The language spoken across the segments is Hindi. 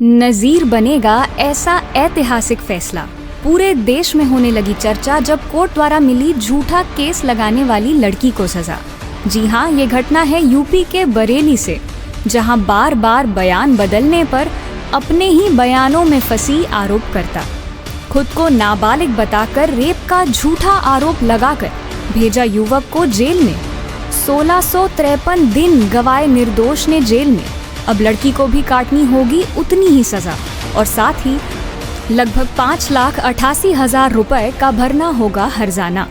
नजीर बनेगा ऐसा ऐतिहासिक फैसला। पूरे देश में होने लगी चर्चा जब कोर्ट द्वारा मिली झूठा केस लगाने वाली लड़की को सजा। जी हाँ, ये घटना है यूपी के बरेली से, जहाँ बार बार बयान बदलने पर अपने ही बयानों में फंसी आरोपकर्ता खुद को नाबालिग बताकर रेप का झूठा आरोप लगाकर भेजा युवक को जेल में। 1653 दिन गवाए निर्दोष ने जेल में। अब लड़की को भी काटनी होगी उतनी ही सजा और साथ ही लगभग 5,88,000 रुपए का भरना होगा हर्जाना।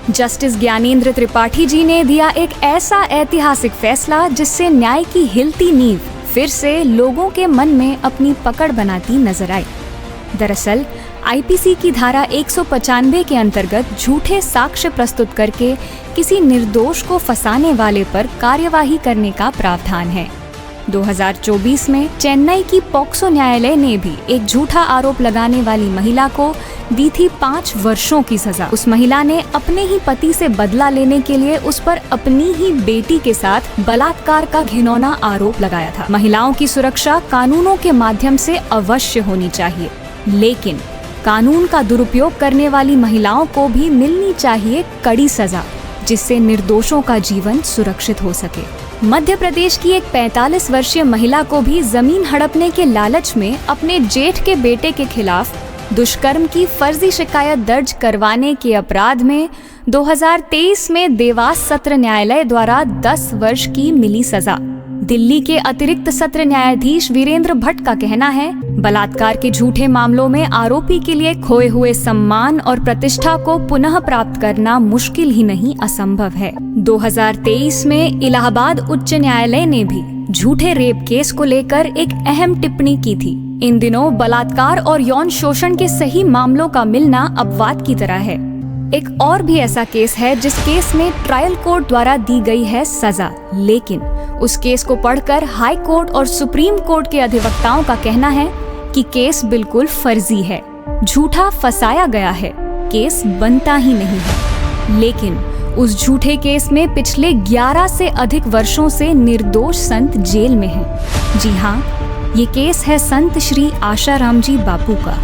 जस्टिस ज्ञानेंद्र त्रिपाठी जी ने दिया एक ऐसा ऐतिहासिक फैसला जिससे न्याय की हिलती नींव फिर से लोगों के मन में अपनी पकड़ बनाती नजर आई। दरअसल आईपीसी की धारा 195 के अंतर्गत झूठे साक्ष्य प्रस्तुत करके किसी निर्दोष को फंसाने वाले पर कार्यवाही करने का प्रावधान है। 2024 में चेन्नई की पॉक्सो न्यायालय ने भी एक झूठा आरोप लगाने वाली महिला को दी थी 5 वर्षों की सजा। उस महिला ने अपने ही पति से बदला लेने के लिए उस पर अपनी ही बेटी के साथ बलात्कार का घिनौना आरोप लगाया था। महिलाओं की सुरक्षा कानूनों के माध्यम से अवश्य होनी चाहिए, लेकिन कानून का दुरुपयोग करने वाली महिलाओं को भी मिलनी चाहिए कड़ी सजा, जिससे निर्दोषों का जीवन सुरक्षित हो सके। मध्य प्रदेश की एक 45 वर्षीय महिला को भी जमीन हड़पने के लालच में अपने जेठ के बेटे के खिलाफ दुष्कर्म की फर्जी शिकायत दर्ज करवाने के अपराध में 2023 में देवास सत्र न्यायालय द्वारा 10 वर्ष की मिली सजा। दिल्ली के अतिरिक्त सत्र न्यायाधीश वीरेंद्र भट्ट का कहना है, बलात्कार के झूठे मामलों में आरोपी के लिए खोए हुए सम्मान और प्रतिष्ठा को पुनः प्राप्त करना मुश्किल ही नहीं असंभव है। 2023 में इलाहाबाद उच्च न्यायालय ने भी झूठे रेप केस को लेकर एक अहम टिप्पणी की थी। इन दिनों बलात्कार और यौन शोषण के सही मामलों का मिलना अपवाद की तरह है। एक और भी ऐसा केस है जिस केस में ट्रायल कोर्ट द्वारा दी गई है सजा, लेकिन उस केस को पढ़कर हाई कोर्ट और सुप्रीम कोर्ट के अधिवक्ताओं का कहना है कि केस बिल्कुल फर्जी है, झूठा फंसाया गया है, केस बनता ही नहीं है। लेकिन उस झूठे केस में पिछले 11 से अधिक वर्षों से निर्दोष संत जेल में हैं। जी हाँ, ये केस है संत श्री आशाराम जी बापू का,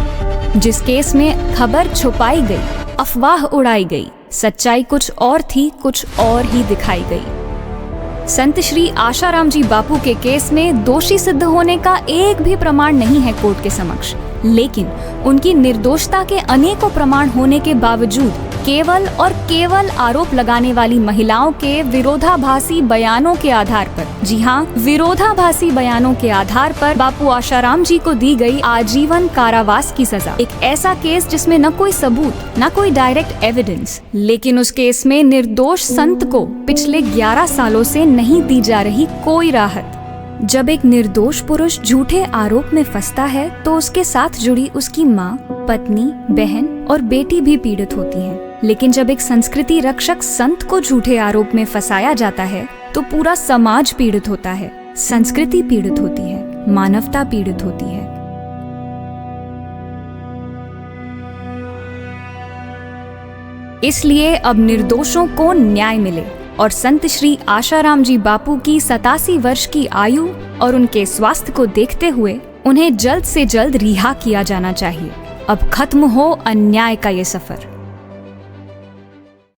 जिस केस में खबर छुपाई गई, अफवाह उड़ाई गई, सच्चाई कुछ और थी, कुछ और ही दिखाई गई। संत श्री आशाराम जी बापू के केस में दोषी सिद्ध होने का एक भी प्रमाण नहीं है कोर्ट के समक्ष, लेकिन उनकी निर्दोषता के अनेकों प्रमाण होने के बावजूद केवल और केवल आरोप लगाने वाली महिलाओं के विरोधाभासी बयानों के आधार पर, जी हाँ, विरोधाभासी बयानों के आधार पर बापू आशाराम जी को दी गई आजीवन कारावास की सजा। एक ऐसा केस जिसमें न कोई सबूत, न कोई डायरेक्ट एविडेंस, लेकिन उस केस में निर्दोष संत को पिछले 11 सालों से नहीं दी जा रही कोई राहत। जब एक निर्दोष पुरुष झूठे आरोप में फंसता है तो उसके साथ जुड़ी उसकी माँ, पत्नी, बहन और बेटी भी पीड़ित होती हैं। लेकिन जब एक संस्कृति रक्षक संत को झूठे आरोप में फंसाया जाता है तो पूरा समाज पीड़ित होता है, संस्कृति पीड़ित होती है, मानवता पीड़ित होती है। इसलिए अब निर्दोषों को न्याय मिले और संत श्री आशाराम जी बापू की 87 वर्ष की आयु और उनके स्वास्थ्य को देखते हुए उन्हें जल्द से जल्द रिहा किया जाना चाहिए। अब खत्म हो अन्याय का ये सफर।